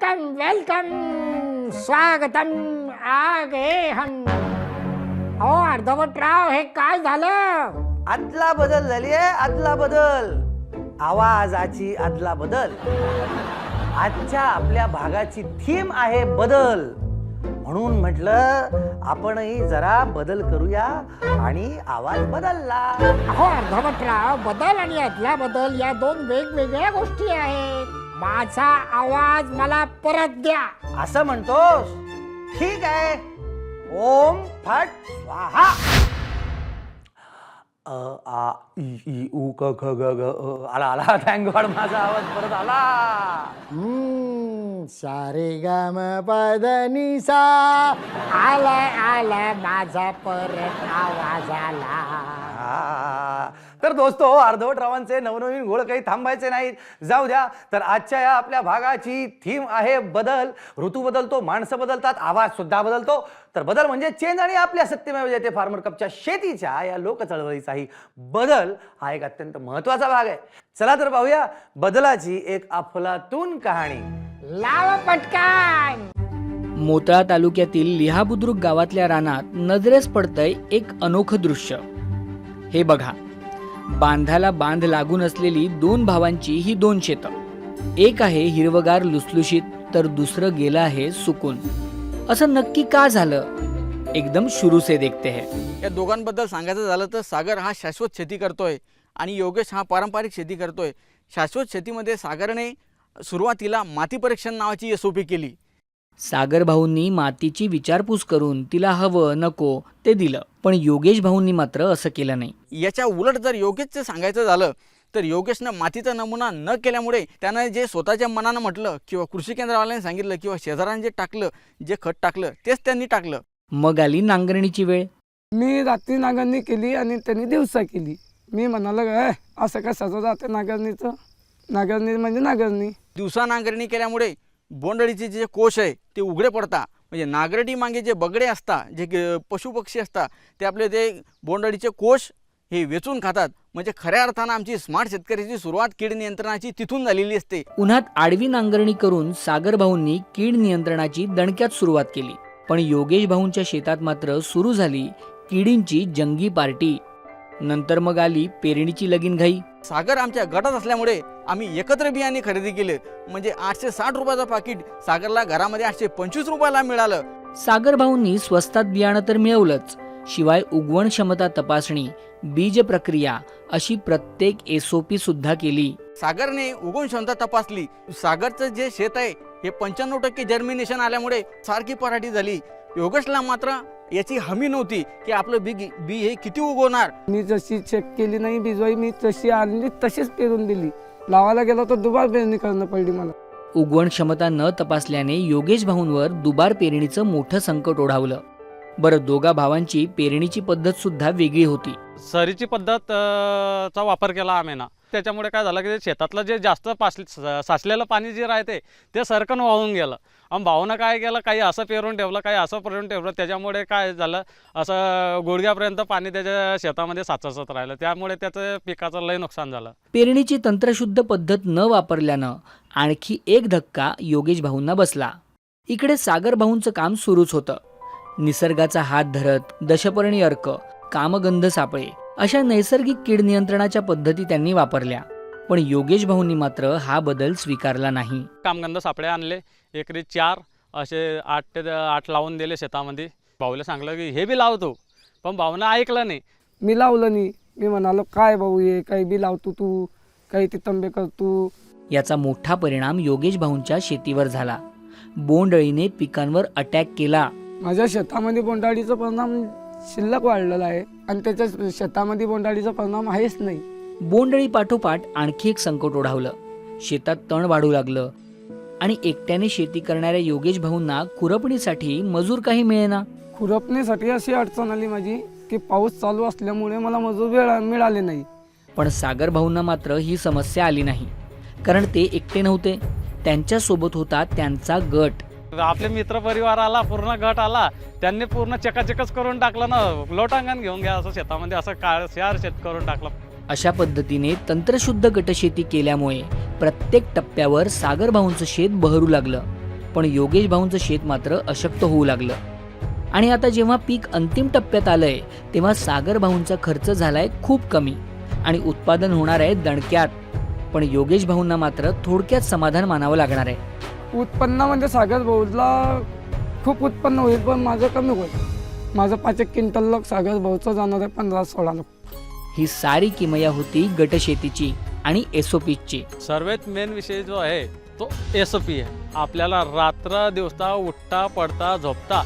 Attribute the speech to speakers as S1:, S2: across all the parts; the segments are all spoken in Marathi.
S1: वेलकम वेलकम स्वागतम आ गए हम. हो अर्धवटराव, हे काय झालं?
S2: आदला बदल झाली आहे, आदला बदल. आवाजाची आदला बदल. आजच्या आपल्या भागाची थीम आहे बदल. म्हणून म्हटलं आपणही जरा बदल करूया आणि आवाज बदलला.
S1: हो अर्धवटराव, बदल आणि अदला बदल या दोन वेगवेगळ्या गोष्टी आहेत. माझा आवाज मला परत द्या.
S2: असं म्हणतोस? ठीक आहे. ओम फट स्वाहा. आ इ ई उ क ख ग ग आला आला. थँक गॉड, माझा आवाज परत आला.
S1: सारे गम पदनी सा. आला माझा परत आवाज आला.
S2: तर दोस्तो, अर्धवटरावांचे नवनवीन घोळ काही थांबायचे नाहीत. जाऊ द्या. तर आजच्या या आपल्या भागाची थीम आहे बदल. ऋतू बदलतो, माणसं बदलतात, आवाज सुद्धा बदलतो. तर बदल म्हणजे चेंज. आणि आपल्या सत्यमेव जयते फार्मर कपच्या शेतीच्या या लोक चळवळीचाही बदल हा एक अत्यंत महत्वाचा भाग आहे. चला तर पाहूया बदलाची एक अफलातून कहाणी.
S1: लाव पटकन.
S3: मोताळा तालुक्यातील लिहा बुद्रुक गावातल्या रानात नजरेस पडतंय एक अनोखं दृश्य. हे बघा, बांधाला बांध लागून असलेली दोन भावांची ही दोन शेतं. एक आहे हिरवगार लुसलुशीत, तर दुसरं गेलं आहे सुकून. असं नक्की का झालं? एकदम शुरू से देखते हैं.
S4: या दोघांबद्दल सांगायचं झालं तर सागर हा शाश्वत शेती करतोय आणि योगेश हा पारंपरिक शेती करतोय. शाश्वत शेतीमध्ये सागरने सुरुवातीला माती परीक्षण नावाची SOP केली.
S3: सागर भाऊंनी मातीची विचारपूस करून तिला हवं नको ते दिलं, पण योगेश भाऊंनी मात्र असं केलं नाही.
S4: याच्या उलट जर योगेशचं सांगायचं झालं तर योगेशनं मातीचा नमुना न केल्यामुळे त्यानं जे स्वतःच्या मनानं म्हटलं किंवा कृषी केंद्रवाल्यांनी सांगितलं किंवा शेजाऱ्यांनी जे टाकलं, जे खत टाकलं तेच त्यांनी टाकलं.
S3: मग आली नांगरणीची वेळ.
S5: मी रात्री नांगरणी केली आणि त्यांनी दिवसा केली. मी म्हणालो असं कशाचं जाते नांगरणीचं? नांगरणी म्हणजे नांगरणी.
S4: दिवसा नांगरणी केल्यामुळे बोंडअळीचे जे कोश आहे ते उघडे पडतात. म्हणजे नांगरटी मागे जे बगडे असतात, जे पशुपक्षी असतात, ते आपले ते बोंडअळीचे कोश हे वेचून खातात. म्हणजे खऱ्या अर्थानं आमची स्मार्ट शेतकऱ्याची सुरुवात कीड नियंत्रणाची तिथून झालेली असते.
S3: उन्हात आडवी नांगरणी करून सागर भाऊंनी कीड नियंत्रणाची दणक्यात सुरुवात केली. पण योगेश भाऊंच्या शेतात मात्र सुरू झाली किडींची जंगी पार्टी. नंतर मग आली पेरणीची लगीन घाई.
S4: सागर आमच्या गटात असल्यामुळे आम्ही एकत्र बियाणे खरेदी केले. म्हणजे 860 रुपयाचं पाकिट सागरला घरामध्ये 825 रुपयाला मिळालं.
S3: सागर भाऊंनी स्वस्तात बियाणं तर मिळवलंच, शिवाय उगवण क्षमता तपासणी, बीज प्रक्रिया अशी प्रत्येक SOP सुद्धा केली.
S4: सागरने उगवण क्षमता तपासली. सागरचं जे शेत आहे हे 95% जर्मिनेशन आल्यामुळे सारखी पराठी झाली. योगेशला मात्र याची हमी नव्हती की आपलं बी हे किती उगवणार.
S5: मी जशी चेक केली नाही बिजवाई, मी तशी आणली तशीच पेरून दिली. लावायला गेलो तर दुबार पेरणी करणं पडली मला.
S3: उगवण क्षमता न तपासल्याने योगेश भाऊंवर दुबार पेरणीचं मोठं संकट ओढावलं. बरं, दोघा भावांची पेरणीची पद्धत सुद्धा वेगळी होती.
S6: सरीची पद्धत चा वापर केला आम्ही ना. त्याच्यामुळे काय झालं की शेतातलं जे जास्त साचलेलं पाणी जे राहते ते सरकन वाहून गेलं. आणि भाऊनं काय केलं, काही असं पेरून ठेवलं, काही असं पेरून ठेवलं. त्याच्यामुळे काय झालं, असं गुडघ्यापर्यंत पाणी त्याच्या शेतामध्ये साचत राहिलं. त्यामुळे त्याचं पिकाचं लय नुकसान झालं.
S3: पेरणीची तंत्रशुद्ध पद्धत न वापरल्यानं आणखी एक धक्का योगेश भाऊंना बसला. इकडे सागर भाऊंचं काम सुरूच होतं. निसर्गाचा हात धरत दशपर्णी अर्क, कामगंध सापळे अशा नैसर्गिक कीड नियंत्रणाच्या पद्धती त्यांनी वापरल्या. पण योगेश भाऊंनी मात्र हा बदल स्वीकारला नाही.
S6: कामगंध सापळे आणले, एकरी 4 असे 8 ते 8 लावून दिले शेतामध्ये. भाऊला सांगलं की हे बी लावतो, पण भाऊनं ऐकलं नाही.
S5: मी लावलं नाही. मी म्हणालो काय भाऊ, हे काही बी लावतो तू, काही ते तंबे करतो.
S3: याचा मोठा परिणाम योगेश भाऊंच्या शेतीवर झाला. बोंडअळीने पिकांवर अटॅक केला.
S5: माझ्या शेतामध्ये बोंडाळीचा परिणाम शिल्लक वाढलेला आहे आणि त्याच्या शेतामध्ये बोंडाळीचा परिणाम आहेच नाही.
S3: बोंडअळी पाठोपाठ आणखी एक संकट ओढावलं. शेतात तण वाढू लागलं आणि एकट्याने शेती करणाऱ्या योगेश भाऊंना खुरपणीसाठी मजूर काही मिळेना.
S5: खुरपणीसाठी अशी अडचण आली माझी की पाऊस चालू असल्यामुळे मला मजूर मिळाले नाही.
S3: पण सागर भाऊंना मात्र ही समस्या आली नाही, कारण ते एकटे नव्हते. त्यांच्यासोबत होता त्यांचा गट.
S6: आपले मित्र परिवार आला, पूर्ण गट आला. त्यांनी पूर्ण चकाचकच करून टाकलं ना. लोटांगण घेऊन घ्या असं शेतामध्ये असं शार शेत करून टाकलं.
S3: अशा पद्धतीने तंत्रशुद्ध गटशेती केल्यामुळे प्रत्येक टप्प्यावर सागर भाऊंचं शेत बहरू लागलं. पण योगेश भाऊंचं शेत मात्र अशक्त होऊ लागलं. आणि आता जेव्हा पीक अंतिम टप्प्यात आलंय तेव्हा सागर भाऊंचा खर्च झालाय खूप कमी आणि उत्पादन होणार आहे दणक्यात. पण योगेश भाऊंना मात्र थोडक्यात समाधान मानावं लागणार आहे.
S5: उत्पन्नामध्ये सागर भाऊला खूप उत्पन्न होईल, पण माझं कमी होईल. माझं 5 क्विंटल लोक सागर भाऊचं जाणार आहे 15-16 लोक.
S3: ही सारी किमया होती गटशेतीची आणि एसओपीची.
S6: सर्वात मेन विषय जो आहे तो SOP आहे. आपल्याला रात्र दिवसा उठता पडता झोपता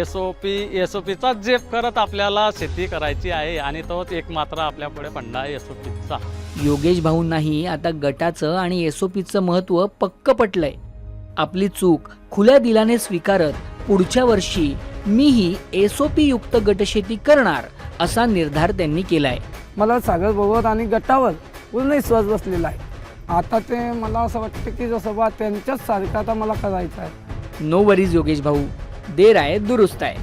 S6: SOPचा जेप करत आपल्याला शेती करायची आहे आणि तोच एक मात्र आपल्या पुढे फंडा आहे SOPचा.
S3: योगेश भाऊंनाही आता गटाचं आणि एसओपीचं महत्त्व पक्क पटलंय. आपली चूक खुल्या दिलाने स्वीकारत पुढच्या वर्षी मीही एसओपी युक्त गटशेती करणार असा निर्धार त्यांनी केलाय.
S5: मला सागर भाऊवर आणि गटावर पूर्ण विश्वास बसलेला आहे. आता ते मला असं वाटतं की जसं बा त्यांच्याच सारखं आता मला करायचं आहे.
S3: नो वरीज योगेश भाऊ, देर आहे दुरुस्त आहे.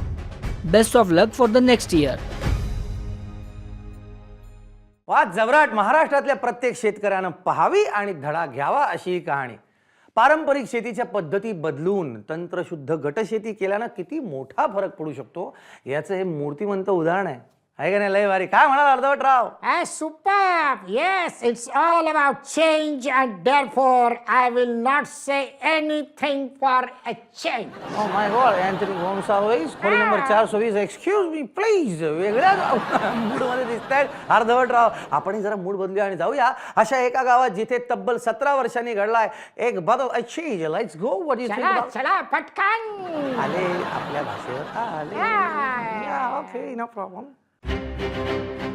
S3: Best of luck for the next year.
S2: वा जबराट. महाराष्ट्रातल्या प्रत्येक शेतकऱ्यानं पाहावी आणि धडा घ्यावा अशी ही कहाणी. पारंपरिक शेतीच्या पद्धती बदलून तंत्रशुद्ध गटशेती केल्यानं किती मोठा फरक पडू शकतो याचं हे मूर्तिमंत उदाहरण आहे का नाही? लय भारी. काय म्हणाल अर्धवटराव?
S1: Superb. Yes, it's all about change and therefore I will not say anything for a change.
S2: Oh my God, Anthony Gonsalves, खोली नंबर 420. Excuse me please. वेगळ्या मूडमध्ये दिसतायत अर्धवटराव. आपण जरा मूड बदलूया आणि जाऊया अशा एका गावात जिथे तब्बल 17 वर्षांनी घडलाय एक बदल. Change. Let's go. What is
S1: चला चला पटकन.
S2: आले आपल्या भाषेवर आले. Okay, no problem.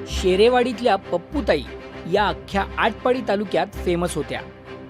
S3: शेरेवाडीतल्या पप्पूताई या अख्ख्या आटपाडी तालुक्यात फेमस होत्या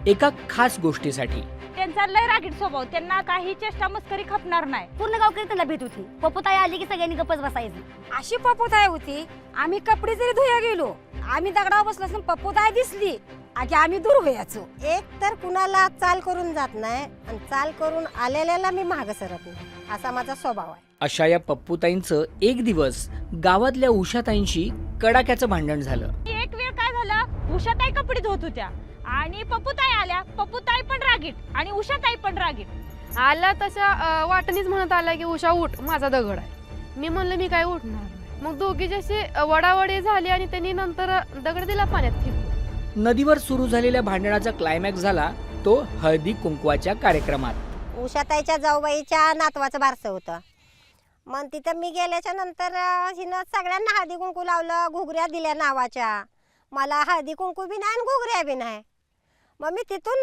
S3: एका खास गोष्टीसाठी.
S7: त्यांचा लय रागीट स्वभाव, त्यांना काही चेष्टा मस्करी खपणार नाही.
S8: पूर्ण गावकरी त्यांना भेट होती. पप्पूताई आली की सगळ्यांनी गप्पच बसायचं.
S7: अशी पप्पूताई होती, आम्ही कपडे जरी धुया गेलो, आम्ही दगडावर बसलो असं पप्पूताई दिसली की आम्ही दूर व्हायचो.
S9: एक तर कुणाला चाल करून जात नाही आणि चाल करून आलेल्याला मी मागं सरत नाही, असा माझा स्वभाव आहे.
S3: अशा या पप्पूताईंचं एक दिवस गावातल्या उषाताईंशी कडाक्याचं भांडण झालं.
S7: एक वेळ काय झालं, उषाताई कपडे धुत होत्या आणि पप्पूताई आल्या. पप्पूताई पण रागीट आणि उषाताई पण रागीट.
S10: आला तशा वाटणीच म्हणत आला की उषा उठ, माझा दगड आहे. मी म्हणलं मी काय उठणार नाही. मग दोघी जशी वडावडी झाली आणि त्यांनी नंतर दगड दिला पाण्यात फेकून.
S3: नदीवर सुरू झालेल्या भांडणाचा क्लायमॅक्स झाला तो हळदी कुंकवाच्या कार्यक्रमात.
S9: उषाताईच्या जाऊबाईच्या नातवाचं बारसं होतं. मग तिथं मी गेल्याच्या नंतर हिनं सगळ्यांना हळदी कुंकू लावलं, घुगऱ्या दिल्या नावाच्या. मला हळदी कुंकू बी नाही आणि घुगऱ्या बी नाही. मग मी तिथून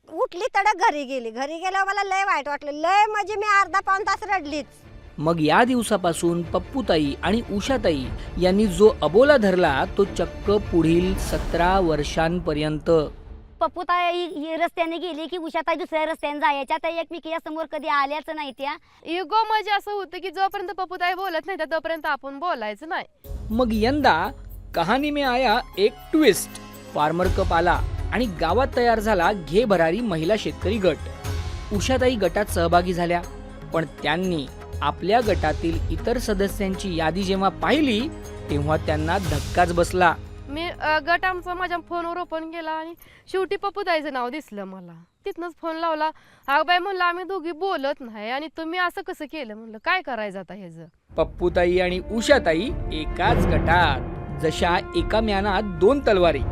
S9: उठली तडक घरी गेली. घरी गेल्यावर मला लय वाईट वाटलं. लय म्हणजे मी अर्धा-पाऊण तास रडलीच.
S3: मग या दिवसापासून पप्पूताई आणि उषाताई यांनी जो अबोला धरला तो चक्क पुढील 17 वर्षांपर्यंत.
S8: पप्पूताई रस्त्याने गेली की उषाताई दुसऱ्या रस्त्याने जायच्या. त्या एकमेकीच्या समोर कधी आल्याच नाही त्या.
S10: इगो म्हणजे असं होतं की जोपर्यंत पप्पूताई बोलत नाही तोपर्यंत आपण बोलायचं नाही.
S3: मग यंदा कहाणी में आया एक ट्विस्ट. फार्मर कप आला आणि गावात तयार झाला घे भरारी महिला शेतकरी गट. उषाताई गटात सहभागी झाल्या, पण त्यांनी आपल्या गटातील इतर सदस्यांची यादी जेव्हा पाहिली तेव्हा त्यांना धक्काच बसला.
S10: मी गट आमचा माझ्या फोनवर ओपन केला आणि शेवटी पप्पूताईचं नाव दिसलं मला. तिथनंच फोन लावला. अगं बाई म्हणलं आम्ही दोघी बोलत नाही आणि तुम्ही असं कसं केलं. म्हणलं काय करायचं आता ह्याचं.
S3: पप्पूताई आणि उषाताई एकाच गटात, जशा एका म्यानात 2 तलवारी.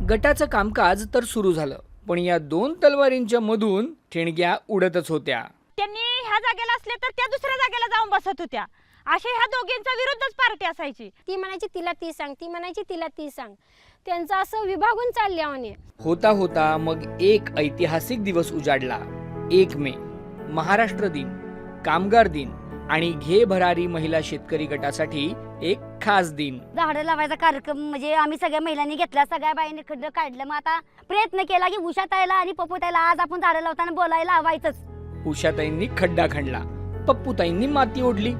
S3: गटाचं कामकाज तर सुरू झालं, पण या 2 तलवारींच्या मधून ठिणग्या उडतच होत्या.
S7: त्यांनी ह्या जागेला असले तर त्या दुसऱ्या जागेला जाऊन बसत होत्या. अशा ह्या दोघींचा विरुद्धच पार्टी असायची.
S8: ती म्हणायची तिला ती सांग, ती म्हणायची तिला ती सांग. त्यांचं असं विभागून चालल्याने.
S3: होता होता मग एक ऐतिहासिक दिवस उजाडला. 1 मे, महाराष्ट्र दिन, कामगार दिन आणि घे भरारी महिला शेतकरी गटासाठी एक खास दिन.
S8: झाडं लावायचा कार्यक्रम म्हणजे आम्ही सगळ्या महिलांनी घेतला. सगळ्या बाईंनी खड्डं काढलं. मग आता प्रयत्न केला की उषाताईला आणि पप्पूताईला आज आपण झाडं लावताना बोलायला लावायचंच.
S3: उषाताईंनी खड्डा खणला, पप्पूताईंनी माती ओढली.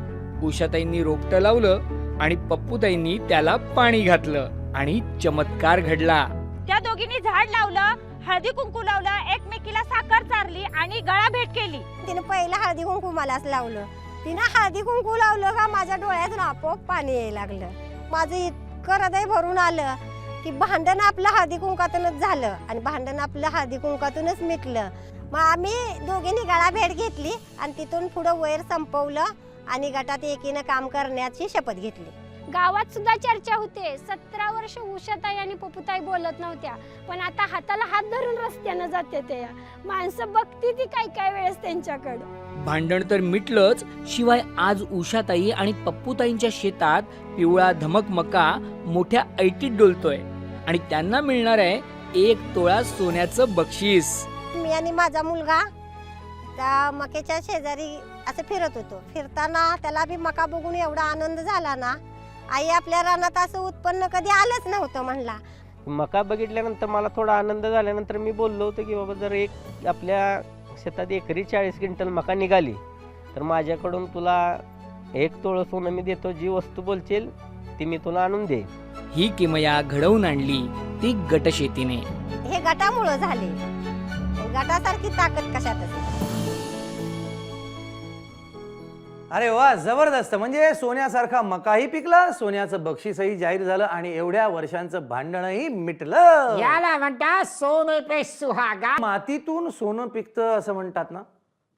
S3: उषाताईंनी रोपटं लावलं आणि पप्पूताईंनी त्याला पाणी घातलं आणि चमत्कार घडला.
S7: त्या दोघींनी झाड लावलं, हळदी कुंकू लावलं, एकमेकीला साखर चारली आणि गळा भेट केली.
S9: तिनं पहिलं हळदी कुंकू मलाच लावलं. तिनं हळदी कुंकू लावलं का माझ्या डोळ्यातून आपोआप पाणी यायला लागलं. माझं इतकं हृदय भरून आलं की भांडण आपलं हळदी कुंकातूनच झालं आणि भांडण आपलं हळदी कुंकातूनच मिटलं. मग आम्ही दोघींनी गळाभेट घेतली आणि तिथून पुढं वैर संपवलं आणि गटात एकीनं काम करण्याची शपथ घेतली.
S11: गावात सुद्धा चर्चा होते. 17 वर्ष उषाताई आणि पपुताई बोलत नव्हत्या, पण आता हाताला हात धरून रस्त्यानं जाते ते. माणसं बघती ती काय वेळेस त्यांच्याकडे.
S3: भांडण तर मिटलंच, शिवाय आज उषाताई आणि पप्पूताईंच्या शेतात पिवळा धमक मका मोठ्या ऐटीत डोलतोय आणि त्यांना मिळणार आहे 1 तोळा सोन्याचं बक्षीस.
S9: मी आणि माझा मुलगा त्या मक्याच्या शेजारी असं फिरत होतो. फिरताना त्याला बी मका बघून एवढा आनंद झाला ना, आई आपल्या रानात असं उत्पन्न कधी आलंच नव्हतं म्हणला.
S12: मका बघितल्यानंतर मला थोडा आनंद झाल्यानंतर मी बोललो होतो की बाबा जर एक आपल्या शेतात एकरी 40 क्विंटल मका निघाली तर माझ्याकडून तुला 1 तोळं सोनं मी देतो, जी वस्तू बोलशील ती मी तुला आणून देईन.
S3: ही किमया घडवून आणली ती गटशेतीने.
S9: हे गटामुळं झाले. गटासारखी ताकद कशातच.
S2: अरे वा, जबरदस्त. म्हणजे सोन्यासारखा मकाही पिकला, सोन्याचं बक्षीसही जाहीर झालं आणि एवढ्या वर्षांचं भांडणही मिटलं.
S1: याला म्हणतात सोने पे सुहागा.
S2: मातीतून सोनं पिकतं असं म्हणतात ना,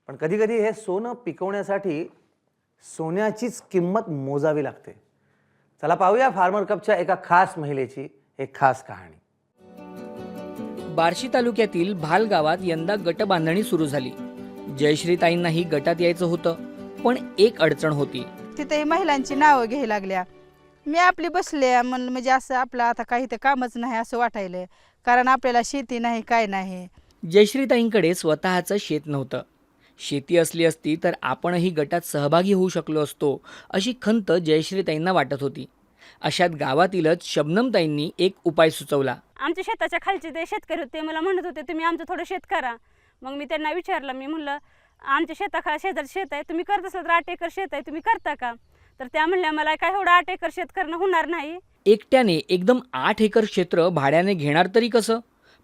S2: पण कधी कधी हे सोनं पिकवण्यासाठी सोन्याचीच किंमत मोजावी लागते. चला पाहूया फार्मर कपच्या एका खास महिलेची एक खास कहाणी.
S3: बार्शी तालुक्यातील भाल गावात यंदा गटबांधणी सुरू झाली. जयश्रीताईंनाही गटात यायचं होतं, पण एक अडचण होती.
S13: तिथे महिलांची नावं घ्यायला लागल्या. मी आपली बसले म्हणजे असं आपलं आता काही तर कामच नाही असं वाटायलं, कारण आपल्याला शेती नाही काय नाही.
S3: जयश्रीताईंकडे स्वतःचं शेत नव्हतं. शेती असली असती तर आपणही गटात सहभागी होऊ शकलो असतो अशी खंत जयश्रीताईंना वाटत होती. अशात गावातीलच शबनमताईंनी एक उपाय सुचवला.
S8: आमच्या शेताच्या खालचे ते शेतकरी होते, मला म्हणत होते तुम्ही आमचं थोडं शेत करा. मग मी त्यांना विचारलं, मी म्हणलं आमच्या शेताखाली शेजारी शेत आहे, तुम्ही करत असाल तर 8 एकर शेत आहे, तुम्ही करता का? तर त्या म्हणल्या मला काय एवढं 8 एकर शेत करणं होणार नाही.
S3: एकट्याने एकदम 8 एकर क्षेत्र भाड्याने घेणार तरी कसं?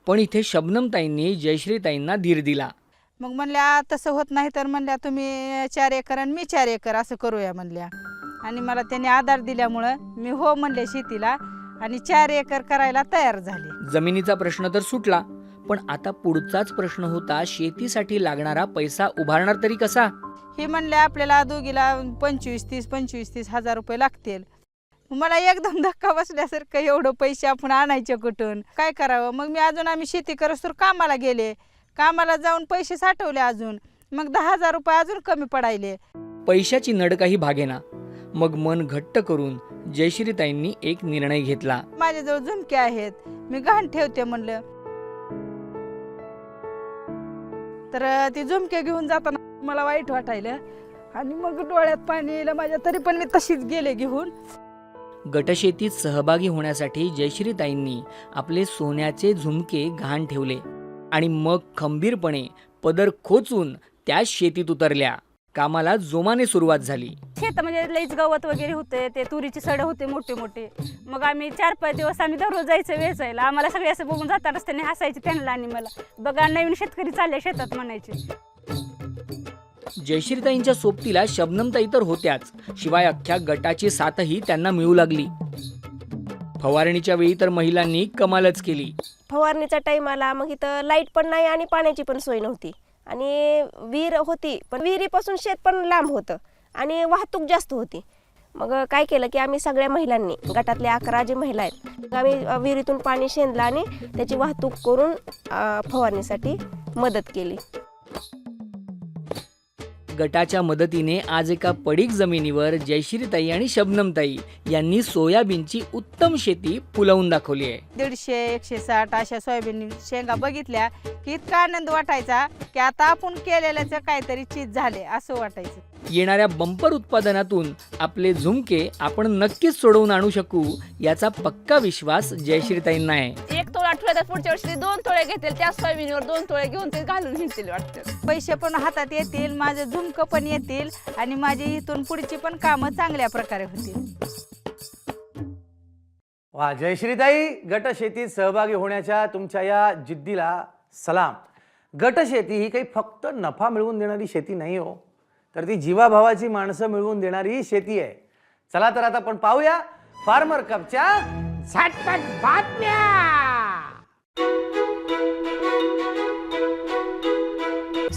S3: पण इथे शबनमताईंनी जयश्रीताईंना धीर दिला.
S13: मग म्हणल्या तसं होत नाही तर म्हणल्या तुम्ही 4 एकर आणि मी 4 एकर असं करूया म्हणल्या. आणि मला त्यांनी आधार दिल्यामुळं मी हो म्हणले शेतीला आणि 4 एकर करायला तयार झाले.
S3: जमिनीचा प्रश्न तर सुटला, पण आता पुढचाच प्रश्न होता शेतीसाठी लागणारा पैसा उभारणार तरी कसा?
S13: हे म्हणले आपल्याला दोघीला 25-30 हजार रुपये लागतील. मला एकदम धक्का बसल्यासारखं, एवढं पैसे आपण आणायचे कुठून, काय करावं? मग मी अजून आम्ही शेती करत तर कामाला गेले, कामाला जाऊन पैसे साठवले अजून, मग 10,000 रुपये अजून कमी पडायले.
S3: पैशाची नड काही भागेना. मग मन घट्ट करून जयश्रीताईंनी एक निर्णय घेतला.
S13: माझ्याजवळ झुमके आहेत, मी गहाण ठेवते म्हणलं. तर ती झुमके घेऊन जाताना मला वाईट वाटायलं आणि मग डोळ्यात पाणी येईल माझ्या, तरी पण मी तशीच गेले घेऊन.
S3: गटशेतीत सहभागी होण्यासाठी जयश्रीताईंनी आपले सोन्याचे झुमके गहाण ठेवले आणि मग खंबीरपणे पदर खोचून त्या शेतीत उतरल्या. कामाला जोमाने सुरुवात झाली.
S8: शेतामध्ये लईच गवत वगैरे होते, ते तुरीची सड होते मोठे मोठे. मग आम्ही 4-5 दिवस आम्ही दररोज जायचं वेचायला. आम्हाला सगळे असं बघून जाता रस्त्याने हसायचे त्यांना आणि मला, बघा नवीन शेतकरी चालले शेतात म्हणायचे.
S3: जयश्रीताईंच्या सोबतीला शबनमताई तर होत्याच, शिवाय अख्ख्या गटाची साथही त्यांना मिळू लागली. फवारणीच्या वेळी तर महिलांनी कमालच केली.
S14: फवारणीचा टाईम आला, मग इथं लाईट पण नाही आणि पाण्याची पण सोय नव्हती आणि विहीर होती, पण विहिरीपासून शेत पण लांब होतं आणि वाहतूक जास्त होती. मग काय केलं की आम्ही सगळ्या महिलांनी, गटातल्या 11 जी महिला आहेत, आम्ही विहिरीतून पाणी शेंदलं आणि त्याची वाहतूक करून फवारणीसाठी मदत केली.
S3: गटाच्या मदतीने आज एका पडीक जमिनीवर जयश्रीताई आणि शबनमताई यांनी सोयाबीनची उत्तम शेती फुलवून दाखवली आहे.
S13: 150-160 अशा सोयाबीन शेंगा बघितल्या की इतका आनंद वाटायचा की आता आपण केलेल्याचं काहीतरी चीज झाले असं वाटायचं.
S3: येणाऱ्या बंपर उत्पादनातून आपले झुमके आपण नक्कीच सोडवून आणू शकू याचा पक्का विश्वास जयश्रीताईंना आहे.
S10: 1 तोळा ठेवला, पुढच्या वर्षी 2 तोळे घेतील, त्या सोयाबीनवर 2 तोळे घेऊन ते घालून घेतील वाटतं.
S13: पैसे पण हातात येतील, माझं झुमकं पण येतील आणि माझी इथून पुढची पण कामं चांगल्या प्रकारे होतील.
S2: वा, जयश्रीताई, गटशेतीत सहभागी होण्याच्या तुमच्या या जिद्दीला सलाम. गटशेती ही काही फक्त नफा मिळवून देणारी शेती नाही हो, तर ती जीवाभावाची माणसं मिळवून देणारी शेती आहे. चला तर आता आपण पाहूया फार्मर कपच्या
S1: झटपट बातम्या.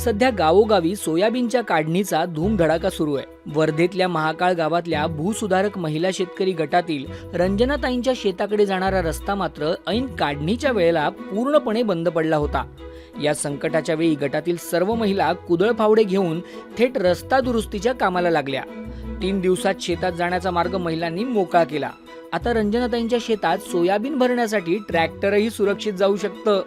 S3: सध्या गावोगावी सोयाबीनच्या काढणीचा धूमधडाका सुरू आहे. वर्धेतल्या महाकाळ गावातल्या भूसुधारक महिला शेतकरी गटातील रंजनाताईंच्या शेताकडे जाणारा रस्ता मात्र ऐन काढणीच्या वेळेला पूर्णपणे बंद पडला होता. या संकटाच्या वेळी गटातील सर्व महिला कुदळ फावडे घेऊन थेट रस्ता दुरुस्तीच्या कामाला लागल्या. 3 दिवसात शेतात जाण्याचा मार्ग महिलांनी मोकळा केला. आता रंजनाताईंच्या शेतात सोयाबीन भरण्यासाठी ट्रॅक्टरही सुरक्षित जाऊ शकतं.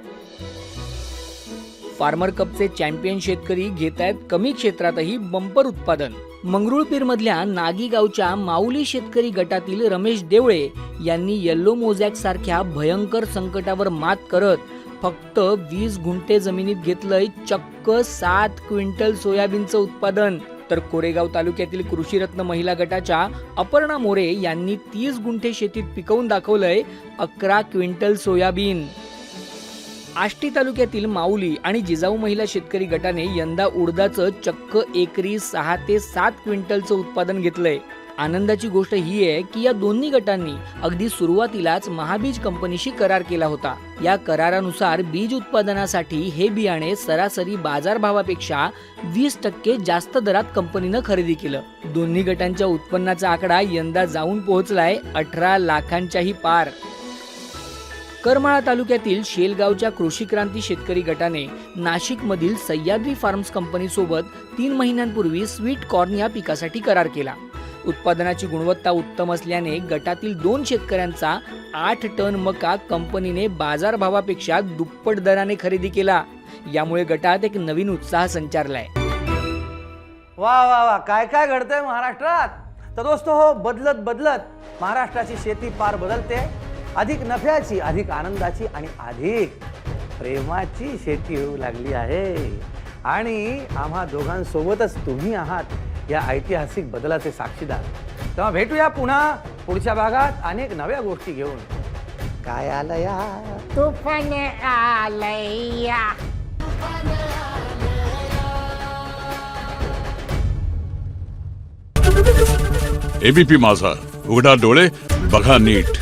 S3: फार्मर कपचे चॅम्पियन शेतकरी घेत आहेत कमी क्षेत्रातही बंपर उत्पादन. मंगरुळपीर मधल्या नागी गावच्या माऊली शेतकरी गटातील रमेश देवळे यांनी येल्लो मोझॅक सारख्या भयंकर संकटावर मात करत फक्त 20 गुंठे जमिनीत घेतलंय चक्क 7 क्विंटल सोयाबीनचं उत्पादन. तर कोरेगाव तालुक्यातील कृषीरत्न महिला गटाच्या अपर्णा मोरे यांनी 30 गुंठे शेतीत पिकवून दाखवलंय 11 क्विंटल सोयाबीन. आष्टी तालुक्यातील माऊली आणि जिजाऊ महिला शेतकरी गटाने यंदा उडदाचं चक्क एकरी 6 ते 7 क्विंटलचं उत्पादन घेतलंय. आनंदाची गोष्ट ही आहे की या दोन्ही गटांनी अगदी सुरुवातीलाच महाबीज कंपनीशी करार केला होता. या करारानुसार बीज उत्पादनासाठी हे बियाणे सरासरी बाजारभावापेक्षा 20% जास्त दरात कंपनीनं खरेदी केलं. दोन्ही गटांच्या उत्पन्नाचा आकडा यंदा जाऊन पोहोचलाय 18 लाखांच्याही पार. करमाळा तालुक्यातील शेलगावच्या कृषी क्रांती शेतकरी गटाने नाशिकमधील सह्याद्री फार्म्स कंपनीसोबत 3 महिन्यांपूर्वी स्वीट कॉर्न या पिकासाठी करार केला. उत्पादनाची गुणवत्ता उत्तम असल्याने गटातील 2 शेतकऱ्यांचा 8 टन मका कंपनीने बाजारभावापेक्षा दुप्पट दराने खरेदी केला. यामुळे गटात एक नवीन उत्साह संचारलाय.
S2: वा वा वा, काय काय घडतंय महाराष्ट्रात. तर दोस्तो हो, बदलत बदलत महाराष्ट्राची शेती पार बदलते. अधिक नफ्याची, अधिक आनंदाची आणि अधिक प्रेमाची शेती होऊ लागली आहे. आणि आम्हा दोघांसोबतच तुम्ही आहात या ऐतिहासिक बदलाचे साक्षीदार. तेव्हा भेटूया पुन्हा पुढच्या भागात अनेक नव्या गोष्टी घेऊन. काय आलया
S1: तुफान आलया.
S15: एबीपी माझा, उघडा डोळे बघा नीट.